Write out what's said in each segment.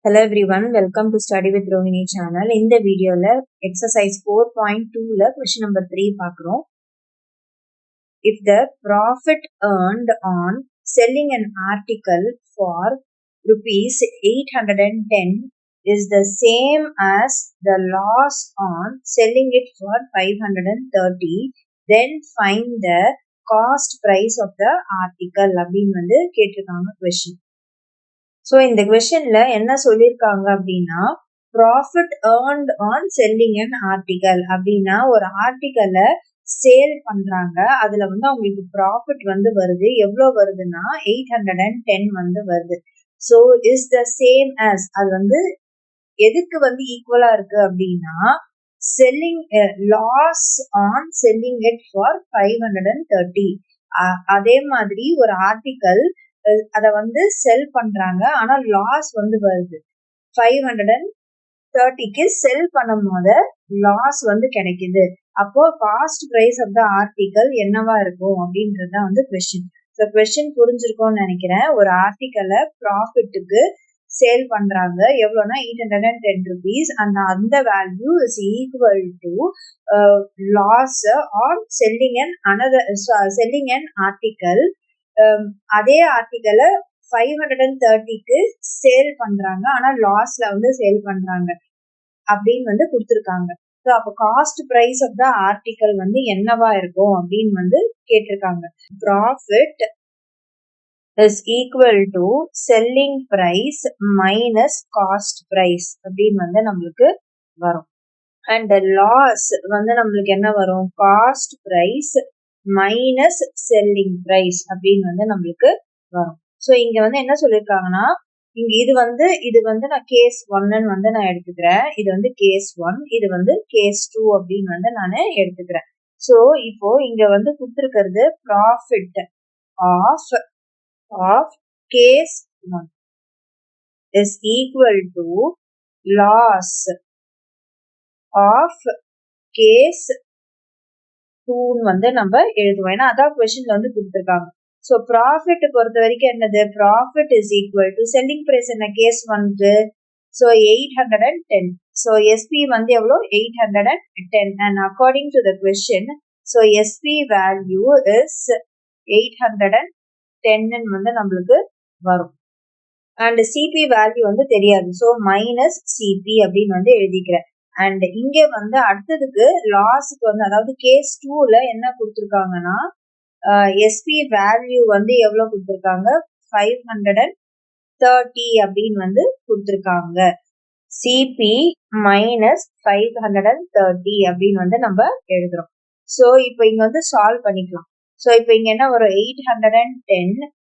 Hello everyone, welcome to Study with Rohini channel. இந்த வீடியோல exercise 4.2ல question number 3 பார்க்கிறோம். If the profit earned on selling an article for rupees 810 is the same as the loss on selling it for 530, then find the cost price of the article அப்படின்னு வந்து கேட்டிருக்காங்க question. So இந்த கொஸ்டின்ல என்ன சொல்லியிருக்காங்க அப்படின்னா profit earned on selling an article அப்படின்னா ஒரு ஆர்டிகலை சேல் பண்றாங்க, அதுல வந்து அவங்களுக்கு ப்ராஃபிட் வந்து வருது. எவ்வளவு வருதுன்னா 810 வந்து வருது. So is the same as, அது வந்து எதுக்கு வந்து ஈக்குவலா இருக்கு அப்படின்னா selling loss on selling it for 530. அதே மாதிரி ஒரு ஆர்டிகல் அத வந்து செல் பண்றாங்க, ஆனா லாஸ் வந்து வருது. 530க்கு செல் பண்ணும் போது லாஸ் வந்து கிடைக்குது. அப்போ cost price of the article என்னவா இருக்கும் அப்படின்றத வந்து கொஸ்டின். ஸோ கொஸ்டின் புரிஞ்சிருக்கும்னு நினைக்கிறேன். ஒரு ஆர்டிகலை ப்ராஃபிட்டுக்கு சேல் பண்றாங்க, எவ்வளவுனா 810 rupees, அந்த value is equal to loss on selling an article. அதே ஆர்டிகலை 530க்கு சேல் பண்றாங்க, ஆனா லாஸ்ல வந்து சேல் பண்றாங்க அப்படின்னு வந்து கொடுத்துருக்காங்க. ஸோ அப்போ cost price of the article வந்து என்னவா இருக்கும் அப்படின்னு வந்து கேட்டிருக்காங்க. Profit is equal to selling price minus cost price அப்படின்னு வந்து நம்மளுக்கு வரும். அண்ட் லாஸ் வந்து நம்மளுக்கு என்ன வரும், cost price minus selling price அப்படின்னு வந்து நம்மளுக்கு வரும். ஸோ இங்க வந்து என்ன சொல்லியிருக்காங்கன்னா, இங்க இது வந்து நான் கேஸ் 1 வந்து நான் எடுத்துக்கிறேன், இது வந்து கேஸ் 1, இது வந்து கேஸ் 2 அப்படின்னு வந்து நான் எடுத்துக்கிறேன். ஸோ இப்போ இங்க வந்து கொடுத்துருக்கிறது profit of case 1 is equal to loss of case 2 வந்து நம்ம எழுதுவோம். ஏன்னா அதான் கொஸ்டின்ல வந்து கொடுத்துருக்காங்க. ஸோ ப்ராஃபிட் பொறுத்த வரைக்கும் என்னது, profit is equal to selling price என்ன கேஸ் 1க்கு, ஸோ 810. ஸோ எஸ்பி வந்து எவ்வளோ 810, and according to the question so SP value is 810 வந்து நம்மளுக்கு வரும். அண்ட் சிபி வேல்யூ வந்து தெரியாது, ஸோ மைனஸ் சிபி அப்படின்னு வந்து எழுதிக்கிறேன். அண்ட் இங்க வந்து அடுத்ததுக்கு லாஸுக்கு வந்து அதாவது கேஸ் 2ல என்ன கொடுத்துருக்காங்கன்னா எஸ்பி வேல்யூ வந்து எவ்வளவு கொடுத்துருக்காங்க 530 அப்படின்னு வந்து கொடுத்துருக்காங்க. சிபி மைனஸ் 530 அப்படின்னு வந்து நம்ம எழுதுறோம். ஸோ இப்போ இங்க வந்து சால்வ் பண்ணிக்கலாம். ஸோ இப்போ இங்க என்ன வரும், 810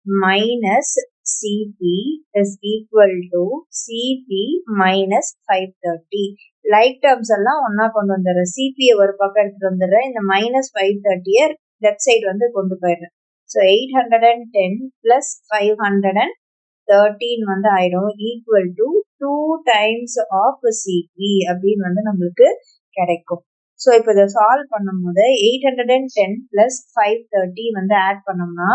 minus CP is equal to CP minus 530. Like terms எல்லாம் ஒன்னா கொண்டு வந்துடுறேன். சிபியை ஒரு பக்கம் எடுத்துட்டு வந்துடுறேன், இந்த மைனஸ் 530 லெஃப்ட் சைடு வந்து கொண்டு போயிடுறேன். ஸோ 810 பிளஸ் 513 வந்து ஆயிடும் equal to 2 times of CP அப்படின்னு வந்து நம்மளுக்கு கிடைக்கும். ஸோ இப்போ இதை சால்வ் பண்ணும் போது 810 பிளஸ் 530 வந்து ஆட் பண்ணோம்னா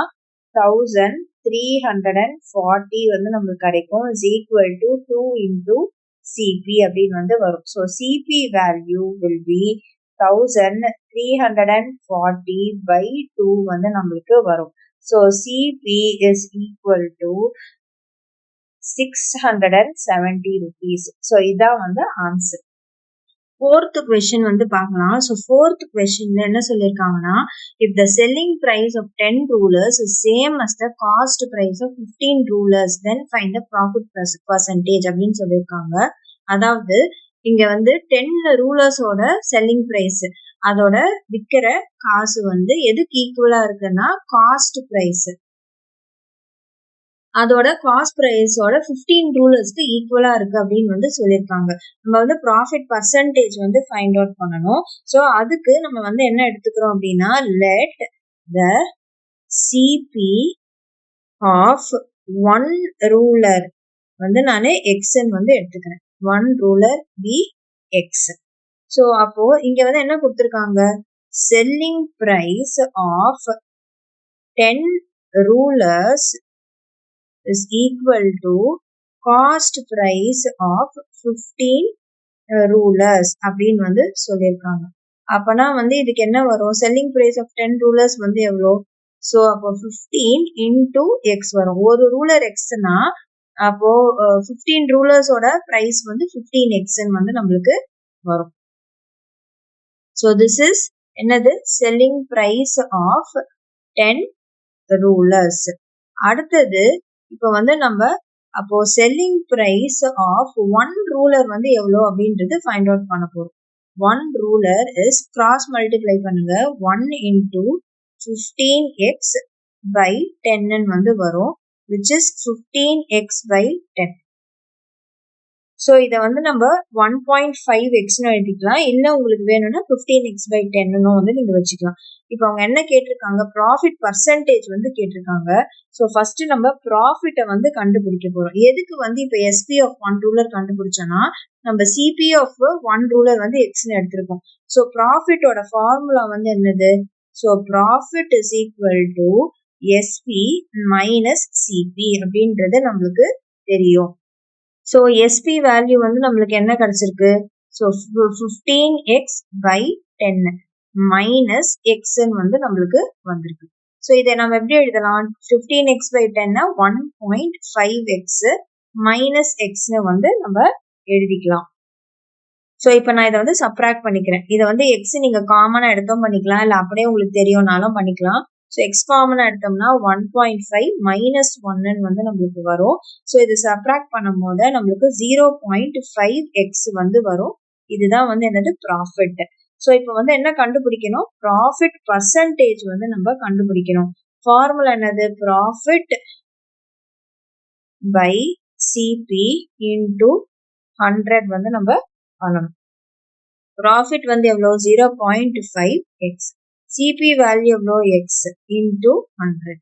1340 வந்து நம்மளுக்கு கிடைக்கும். Is equal to 2 into CP அப்படின்னு வந்து வரும். So CP value will be 1340 by 2 வந்து நம்மளுக்கு வரும். So CP is equal to 670 rupees. ஸோ இதான் வந்து ஆன்சர். ஃபோர்த் கொஸ்டின் வந்து பார்க்கலாம். ஸோ ஃபோர்த் கொஸ்டின்ல என்ன சொல்லியிருக்காங்கன்னா, if the selling price of 10 rulers is same as the cost price of 15 rulers, then find the profit percentage அப்படின்னு சொல்லியிருக்காங்க. அதாவது இங்க வந்து 10 ரூலர்ஸோட செல்லிங் பிரைஸ், அதோட விற்கிற காசு வந்து எதுக்கு ஈக்குவலா இருக்குன்னா காஸ்ட் பிரைஸ், அதோட காஸ்ட் பிரைஸோட 15 ரூலர்ஸ்க்கு ஈக்குவலா இருக்கு அப்படின்னு வந்து சொல்லியிருக்காங்க. நம்ம வந்து ப்ராஃபிட் பர்சன்டேஜ் வந்து ஃபைண்ட் அவுட் பண்ணணும். ஸோ அதுக்கு நம்ம வந்து என்ன எடுத்துக்கிறோம் அப்படின்னா, let the CP of 1 ruler வந்து நான் எக்ஸ்ன்னு வந்து எடுத்துக்கிறேன். 1 ரூலர் பி எக்ஸ். ஸோ அப்போ இங்க வந்து என்ன கொடுத்துருக்காங்க, selling price of 10 rulers is equal to cost price of 15 rulers அப்படின்னு வந்து சொல்லியிருக்காங்க. அப்பனா வந்து இதுக்கு என்ன வரும், செல்லிங் பிரைஸ் ஆஃப் 10 ரூலர்ஸ் வந்து எவ்வளோ, ஸோ அப்போ 15 இன்டூ எக்ஸ் வரும். ஒரு ரூலர் எக்ஸ்னா அப்போ 15 ரூலர்ஸோட பிரைஸ் வந்து 15x வந்து நம்மளுக்கு வரும். ஸோ திஸ் இஸ் என்னது, செல்லிங் பிரைஸ் ஆஃப் 10 ரூலர்ஸ். அடுத்தது இப்போ வந்து நம்ம அப்போ செல்லிங் பிரைஸ் ஆஃப் 1 ரூலர் வந்து எவ்வளோ அப்படின்றது ஃபைண்ட் அவுட் பண்ண போறோம். 1 ரூலர் இஸ் கிராஸ் மல்டிப்ளை பண்ணுங்க, 1 இன்டூ 15x by 10 வந்து வரும், which is 15x by 10. So இதை வந்து நம்ம 1.5x எழுதிக்கலாம், இல்லை உங்களுக்கு வேணும்னா 15x by 10 வந்து நீங்க வச்சுக்கலாம். இப்போ அவங்க என்ன கேட்டிருக்காங்க, ப்ராஃபிட் பர்சன்டேஜ் வந்து கேட்டிருக்காங்க. ஸோ ஃபர்ஸ்ட் நம்ம ப்ராஃபிட்டை வந்து கண்டுபிடிக்க போறோம். எதுக்கு வந்து இப்போ எஸ்பி ஆஃப் 1 ரூலர் கண்டுபிடிச்சோன்னா நம்ம சிபி ஆஃப் 1 ரூலர் வந்து எக்ஸ்னு எடுத்திருக்கோம். ஸோ ப்ராஃபிட்டோட ஃபார்முலா வந்து என்னது, so profit is equal to SP minus CP அப்படின்றது நம்மளுக்கு தெரியும். ஸோ எஸ்பி வேல்யூ வந்து நம்மளுக்கு என்ன கிடைச்சிருக்கு, ஸோ 15x by 10 மைனஸ் எக்ஸ்ன்னு வந்து நம்மளுக்கு வந்திருக்கு. ஸோ இதை நம்ம எப்படி எழுதலாம், 15x by 10 1.5x மைனஸ் எக்ஸ்ன்னு வந்து நம்ம எழுதிக்கலாம். ஸோ இப்போ நான் இதை வந்து சப்ராக்ட் பண்ணிக்கிறேன். இதை வந்து எக்ஸ் நீங்க காமனா எடுத்தோம் பண்ணிக்கலாம், இல்லை அப்படியே உங்களுக்கு தெரியும்னாலும் பண்ணிக்கலாம். ஸோ எக்ஸ் காமனா எடுத்தோம்னா 1.5 மைனஸ் 1 வந்து நம்மளுக்கு வரும். ஸோ இது சப்ராக்ட் பண்ணும் போது நம்மளுக்கு 0.5x வந்து வரும். இதுதான் வந்து என்னது, ப்ராஃபிட். ஸோ இப்போ வந்து என்ன கண்டுபிடிக்கணும், ப்ராஃபிட் பர்சன்டேஜ் வந்து நம்ம கண்டுபிடிக்கணும். ஃபார்முலா என்னது, ப்ராஃபிட் பை சிபி இன்டூ 100 வந்து நம்ம பண்ணணும். ப்ராஃபிட் வந்து எவ்வளோ, 0.5x, சிபி வேல்யூ எவ்வளோ, எக்ஸ் இன்டூ 100.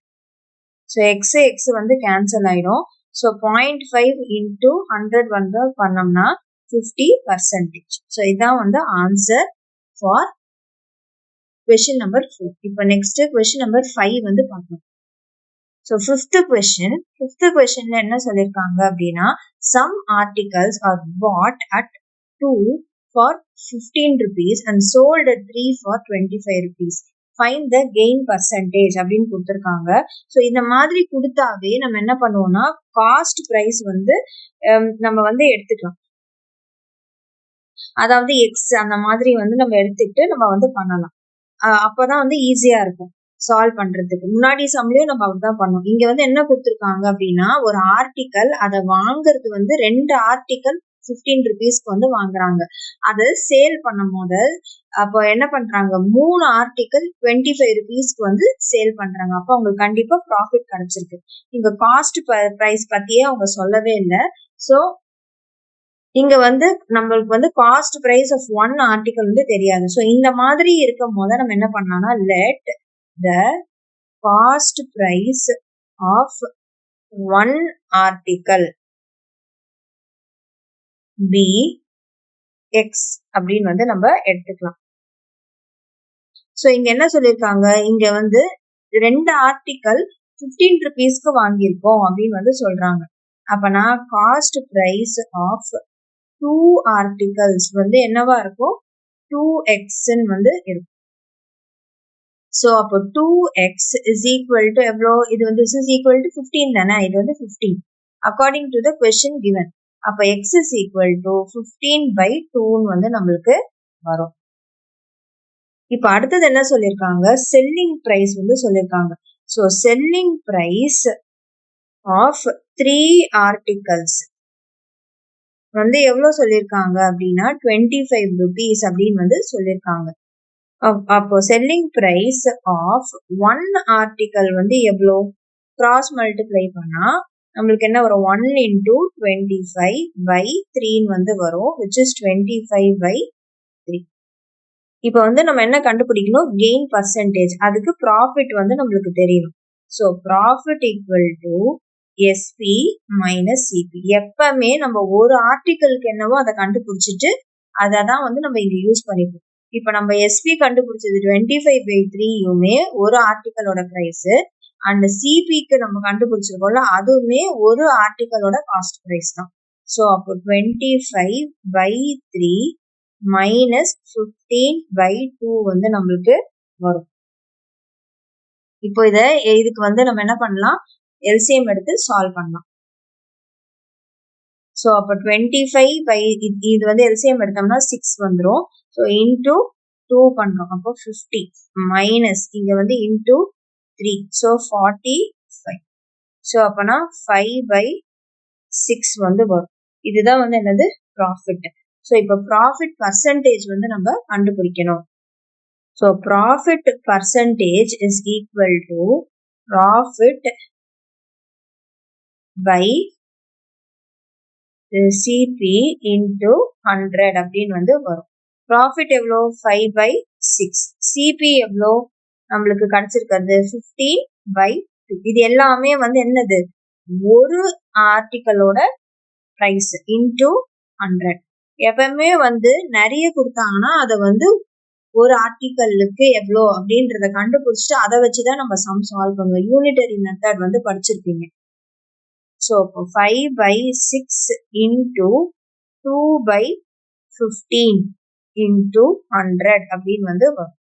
ஸோ எக்ஸ் வந்து கேன்சல் ஆயிடும். ஸோ 0.5 இன்டூ 100 வந்து பண்ணோம்னா 50%. ஸோ இதான் வந்து ஆன்சர் ஃபார் கொஸ்டின் நம்பர் 4. இப்போ நெக்ஸ்ட் கொஸ்டின் நம்பர் 5 வந்து பார்க்கணும். ஸோ ஃபிஃப்த் கொஸ்டின்ல என்ன சொல்லியிருக்காங்க அப்படின்னா, some articles are bought at 2 for 15 rupees and sold at 3 for 25 rupees. Find the gain percentage அப்படின்னு கொடுத்துருக்காங்க. ஸோ இந்த மாதிரி கொடுத்தாவே நம்ம என்ன பண்ணுவோம்னா, காஸ்ட் பிரைஸ் வந்து நம்ம வந்து எடுத்துக்கலாம். அதாவது எக்ஸ் அந்த மாதிரி வந்து நம்ம எடுத்துக்கிட்டு நம்ம வந்து பண்ணலாம். அப்பதான் வந்து ஈஸியா இருக்கும் சால்வ் பண்றதுக்கு. முன்னாடி சம்லயும் நம்ம அப்படிதான் பண்ணோம். இங்க வந்து என்ன கொடுத்துருக்காங்க அப்படின்னா, ஒரு ஆர்டிக்கல் அதை வாங்குறது வந்து 2 ஆர்டிக்கல் 15 rupeesக்கு வந்து வாங்குறாங்க. அதை சேல் பண்ணும் போது அப்போ என்ன பண்றாங்க, 3 ஆர்டிக்கல் 25 rupeesக்கு வந்து சேல் பண்றாங்க. அப்போ அவங்களுக்கு கண்டிப்பா ப்ராஃபிட் கிடைச்சிருக்கு. இங்க காஸ்ட் பிரைஸ் பத்தியே அவங்க சொல்லவே இல்லை. ஸோ இங்க வந்து நம்மளுக்கு வந்து காஸ்ட் பிரைஸ் ஆஃப் 1 ஆர்டிக்கல் வந்து தெரியாது. ஸோ இந்த மாதிரி இருக்கும் போது நம்ம என்ன பண்ணலாம்னா, let the cost price of 1 article be x அப்படின்னு வந்து நம்ம எடுத்துக்கலாம். ஸோ இங்க என்ன சொல்லியிருக்காங்க, இங்க வந்து 2 ஆர்டிக்கல் 15 rupeesக்கு வாங்கியிருக்கோம் அப்படின்னு வந்து சொல்றாங்க. அப்பனா காஸ்ட் பிரைஸ் ஆஃப் 2 ஆர்டிகல்ஸ் வந்து என்னவா இருக்கும், 2x வந்து இருக்கும். ஸோ அப்போ 2x is equal to எவ்வளோ, இது வந்து this is equal to 15 தானே, இது வந்து 15 according to the question given. அப்போ x is equal to 15 by 2 வந்து நம்மளுக்கு வரும். இப்போ அடுத்தது என்ன சொல்லியிருக்காங்க, செல்லிங் பிரைஸ் வந்து சொல்லியிருக்காங்க. So selling price of 3 articles வந்து எவ்வளவு சொல்லியிருக்காங்க அப்படின்னா 25 rupees அப்படின்னு வந்து சொல்லியிருக்காங்க. அப்போ செல்லிங் பிரைஸ் ஆஃப் 1 ஆர்டிக்கல் வந்து எவ்வளோ, கிராஸ் மல்டிப்ளை பண்ணா நம்மளுக்கு என்ன வரும், 1 into 25 by 3 வந்து வரும், which is 25 by 3. இப்போ வந்து நம்ம என்ன கண்டுபிடிக்கணும், கெயின் பர்சன்டேஜ். அதுக்கு ப்ராஃபிட் வந்து நம்மளுக்கு தெரியணும். So profit equal to SP minus CP. எப்பவுமே நம்ம ஒரு ஆர்டிக்கலுக்கு என்னவோ அதை கண்டுபிடிச்சிட்டு அதை தான் வந்து நம்ம இங்க யூஸ் பண்ணிப்போம். இப்போ நம்ம எஸ்பி கண்டுபிடிச்சது 25 by 3யுமே ஒரு ஆர்டிக்கலோட பிரைஸ். அண்ட் சிபிக்கு நம்ம கண்டுபிடிச்சிருக்கோம்ல அதுவுமே ஒரு ஆர்டிக்கலோட காஸ்ட் பிரைஸ் தான். ஸோ அப்போ 25/3 மைனஸ் 15/2 வந்து நம்மளுக்கு வரும். இப்போ இதுக்கு வந்து நம்ம என்ன பண்ணலாம், எல்சிஎம் எடுத்து சால்வ் பண்ணலாம். ஸோ அப்போ 25 இது வந்து எல்சிஎம் எடுத்தோம்னா 6 வந்துடும். ஸோ இன்டூ 2 பண்றோம், அப்போ 50 மைனஸ் இங்க வந்து இன்டூ 3, ஸோ 45. ஸோ அப்பனா 5/6 வந்து வரும். இதுதான் வந்து என்னது ப்ராஃபிட். ஸோ இப்போ ப்ராஃபிட் பர்சன்டேஜ் வந்து நம்ம கண்டுபிடிக்கணும். So profit percentage is equal to profit by CP into 100 அப்படின்னு வந்து வரும். ப்ராஃபிட் எவ்வளோ 5/6, சிபி எவ்வளோ நம்மளுக்கு கிடைச்சிருக்கிறது 15/2. இது எல்லாமே வந்து என்னது ஒரு ஆர்டிக்கலோட பிரைஸ் இன்டூ 100. எப்பவுமே வந்து நிறைய கொடுத்தாங்கன்னா அதை வந்து ஒரு ஆர்டிக்கலுக்கு எவ்வளோ அப்படின்றத கண்டுபிடிச்சிட்டு அதை வச்சுதான் நம்ம சம் சால்வ் பண்ணுவோம். யூனிட்டரி மெத்தட் வந்து படிச்சிருப்பீங்க. ஸோ இப்போ 5/6 இன்டூ 2/15 இன்டூ 100 அப்படின்னு வந்து வரும்.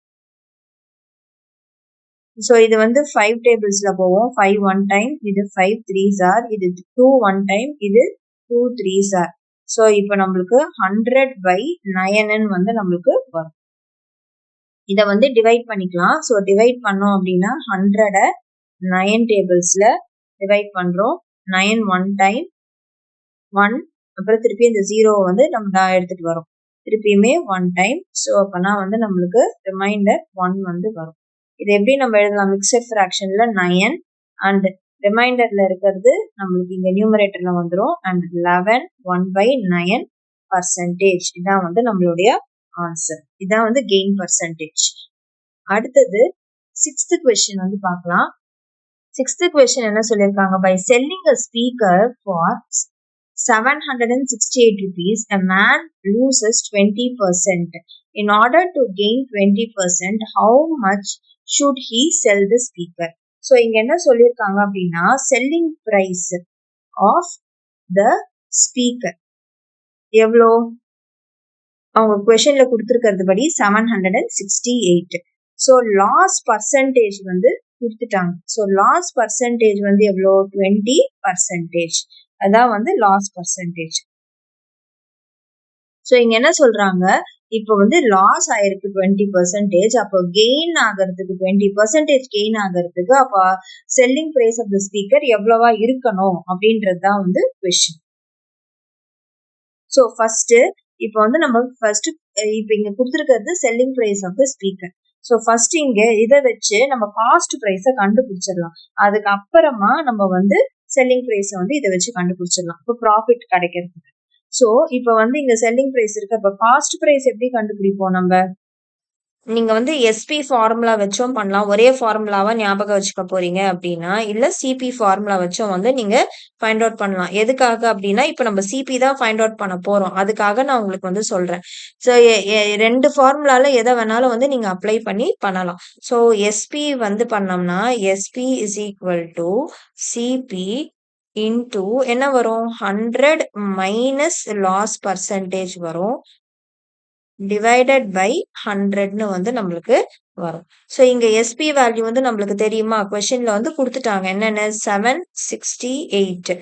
ஸோ இது வந்து 5 டேபிள்ஸ்ல போவோம். 5 1 டைம், இது 5 3s are, இது 2 1 டைம், இது 2 3s are. ஸோ இப்போ நம்மளுக்கு 100/9 வந்து நம்மளுக்கு வரும். இதை வந்து டிவைட் பண்ணிக்கலாம். ஸோ டிவைட் பண்ணோம் அப்படின்னா 100 9 டேபிள்ஸ்ல டிவைட் பண்றோம். 9 1 டைம் 1, அப்புறம் திருப்பி இந்த 0 வந்து நம்ம எடுத்துட்டு வரோம், திருப்பியுமே 1 டைம். ஸோ அப்பனா வந்து நம்மளுக்கு ரிமைண்டர் 1 வந்து வரும். இது எப்படி நம்ம எழுதலாம், மிக்சட் ஃபிராக்ஷன்ல 9 அண்ட் ரிமைண்டர்ல இருக்கிறது நம்மளுக்கு இங்க நியூமரேட்டர்ல வந்துடும். And 11 1/9 percentage. இதான் வந்து நம்மளுடைய ஆன்சர். இதான் வந்து கெயின் பர்சன்டேஜ். அடுத்தது 6th கொஸ்டின் வந்து பார்க்கலாம். 6th கொஸ்டின் என்ன சொல்லியிருக்காங்க, by selling a speaker for 768 rupees, a man loses 20%. In order to gain 20%, how much should he sell the speaker? So இங்க என்ன சொல்லியிருக்காங்க அப்படின்னா, selling price of the speaker எவ்வளோ, அவங்க கொஸ்டின்ல கொடுத்துருக்கிறது படி 768. ஸோ லாஸ் பர்சன்டேஜ் வந்து கொடுத்துட்டாங்க. ஸோ லாஸ் பர்சன்டேஜ் வந்து எவ்வளோ 20%. அதான் வந்து லாஸ் பர்சன்டேஜ். ஸோ இங்க என்ன சொல்றாங்க, இப்போ வந்து லாஸ் ஆயிருக்கு 20%. அப்போ கெயின் ஆகிறதுக்கு 20% கெயின் ஆகிறதுக்கு அப்போ selling price of the speaker எவ்வளவா இருக்கணும் அப்படின்றது தான் வந்து கொஸ்டின். ஸோ ஃபர்ஸ்ட் இப்போ வந்து நம்ம ஃபர்ஸ்ட் இப்போ இங்க கொடுத்துருக்கிறது selling price of the speaker. So first இங்க இதை வச்சு நம்ம காஸ்ட் பிரைஸை கண்டுபிடிச்சிடலாம். அதுக்கு அப்புறமா நம்ம வந்து செல்லிங் பிரைஸை வந்து இதை வச்சு கண்டுபிடிச்சிடலாம், இப்போ ப்ராஃபிட் கிடைக்கிறதுக்கு. ஸோ இப்போ வந்து இங்க செல்லிங் பிரைஸ் இருக்கு. இப்போ காஸ்ட் பிரைஸ் எப்படி கண்டுபிடிப்போம் நம்ம, நீங்க வந்து எஸ்பி ஃபார்முலா வச்சும் பண்ணலாம். ஒரே ஃபார்முலாவா ஞாபகம் வச்சுக்க போறீங்க அப்படின்னா, இல்ல சிபி ஃபார்முலா வச்சும் வந்து நீங்க ஃபைண்ட் அவுட் பண்ணலாம். எதுக்காக அப்படின்னா, இப்போ நம்ம சிபி தான் ஃபைண்ட் அவுட் பண்ண போறோம். அதுக்காக நான் உங்களுக்கு வந்து சொல்றேன். ஸோ 2 ஃபார்முலால எதை வேணாலும் வந்து நீங்க அப்ளை பண்ணி பண்ணலாம். ஸோ எஸ்பி வந்து பண்ணோம்னா SP is equal to CP into என்ன வரும் 100 மைனஸ் லாஸ் பர்சன்டேஜ் வரும், டிவைடட் பை 100ன்னு வந்து நம்மளுக்கு வரும். ஸோ இங்க எஸ்பி வேல்யூ வந்து நம்மளுக்கு தெரியுமா, கொஸ்டின்ல வந்து கொடுத்துட்டாங்க. என்னென்ன 768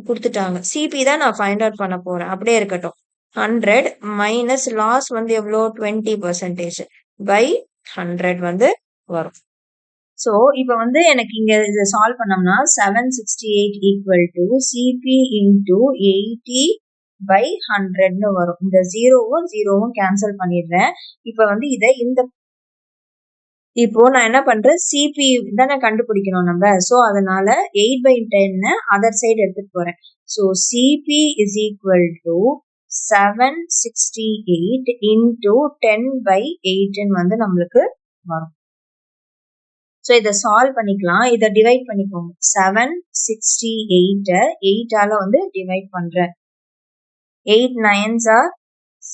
கொடுத்துட்டாங்க. சிபி தான் நான் ஃபைண்ட் அவுட் பண்ண போறேன், அப்படியே இருக்கட்டும். 100 மைனஸ் லாஸ் வந்து எவ்வளோ 20% பை 100 வந்து வரும். ஸோ இப்போ வந்து எனக்கு இங்க இதை சால்வ் பண்ணோம்னா 768 ஈக்குவல் டு சிபி இன்டூ 80/100ன்னு வரும். இந்த 0வும் கேன்சல் பண்ணிடுறேன். இப்போ வந்து இதை இப்போ நான் என்ன பண்றேன், சிபி தானே கண்டுபிடிக்கணும் நம்ம. ஸோ அதனால 8/10 அதர் சைடு எடுத்துட்டு போறேன். So CP is equal to 768 into 10/8 வந்து நம்மளுக்கு வரும். ஸோ இதை சால்வ் பண்ணிக்கலாம். இதை டிவைட் பண்ணிக்கோங்க. 768 8ஆல வந்து டிவைட் பண்றேன். 8 9s are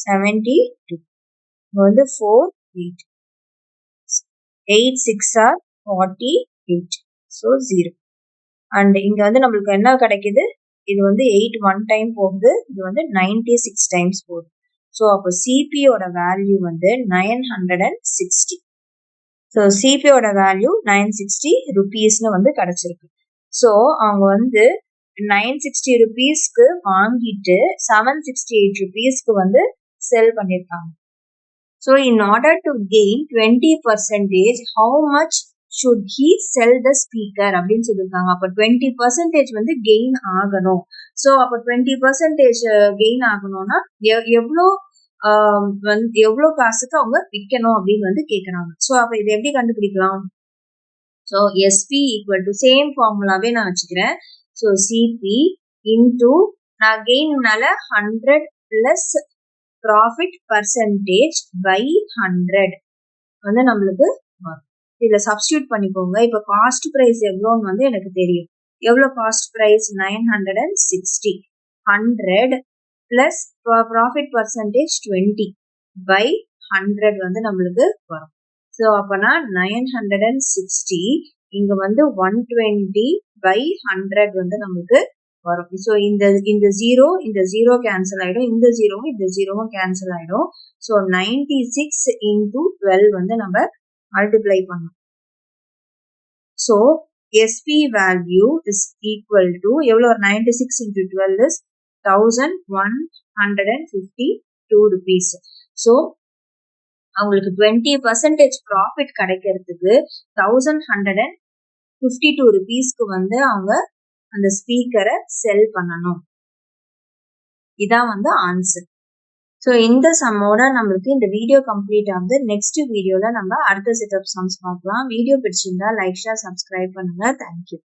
72. வந்து 4 8 8 6 are 48. ஸோ 0. அண்ட் இங்க வந்து நம்மளுக்கு என்ன கிடைக்குது, இது வந்து 8 1 டைம் போகுது, இது வந்து 96 டைம்ஸ் போகுது. ஸோ அப்போ சிபியோட வேல்யூ வந்து 960. ஸோ சிபியோட வேல்யூ 960 ருபீஸ்னு வந்து கிடைச்சிருக்கு. ஸோ அவங்க வந்து 960 ருபீஸ்க்கு வாங்கிட்டு 768 ருபீஸ்க்கு வந்து செல் பண்ணியிருக்காங்க. So in order to gain 20%, how much should he sell the speaker அப்படின்னு சொல்லியிருக்காங்க. அப்போ 20% வந்து கெயின் ஆகணும். ஸோ அப்போ 20% கெயின் ஆகணும்னா எவ்வளோ காசுக்கு அவங்க விற்கணும் அப்படின்னு வந்து கேட்கறாங்க. ஸோ அப்போ இதை எப்படி கண்டுபிடிக்கலாம்? So SP equal to same ஃபார்முலாவே நான் வச்சுக்கிறேன். ஸோ சிபி இன்டூ நான் கெயின்னால 100 பிளஸ் ப்ராஃபிட் பர்சன்டேஜ் பை 100 வந்து நம்மளுக்கு வரும். இதுல சப்ஸ்டியூட் பண்ணிக்கோங்க. இப்போ காஸ்ட் பிரைஸ் எவ்வளோன்னு வந்து எனக்கு தெரியும். எவ்வளோ cost price? 960. 100 plus profit percentage 20 by 100 வந்து நம்மளுக்கு வரும். ஸோ அப்போனா 960 இங்க வந்து 120 பை 100 வந்து நம்மளுக்கு வரும். ஸோ இந்த ஜீரோ கேன்சல் ஆயிடும், இந்த ஜீரோவும் கேன்சல் ஆயிடும். ஸோ 96 into 12 வந்து நம்ம மல்டிப்ளை பண்ணணும். So SP value is equal to எவ்வளோ? 96 into 12 இஸ் 1152 rupees. ஸோ அவங்களுக்கு 20% ப்ராஃபிட் கிடைக்கிறதுக்கு 1152 ருபீஸ்க்கு வந்து அவங்க அந்த ஸ்பீக்கரை செல் பண்ணணும். இதான் வந்து ஆன்சர். ஸோ இந்த சம்மோட நம்மளுக்கு இந்த வீடியோ கம்ப்ளீட் ஆகுது. நெக்ஸ்ட் வீடியோல நம்ம அடுத்த செட் ஆஃப் சம்ஸ் பார்க்கலாம். வீடியோ பிடிச்சிருந்தா லைக், ஷேர், சப்ஸ்கிரைப் பண்ணுங்க. தேங்க்யூ.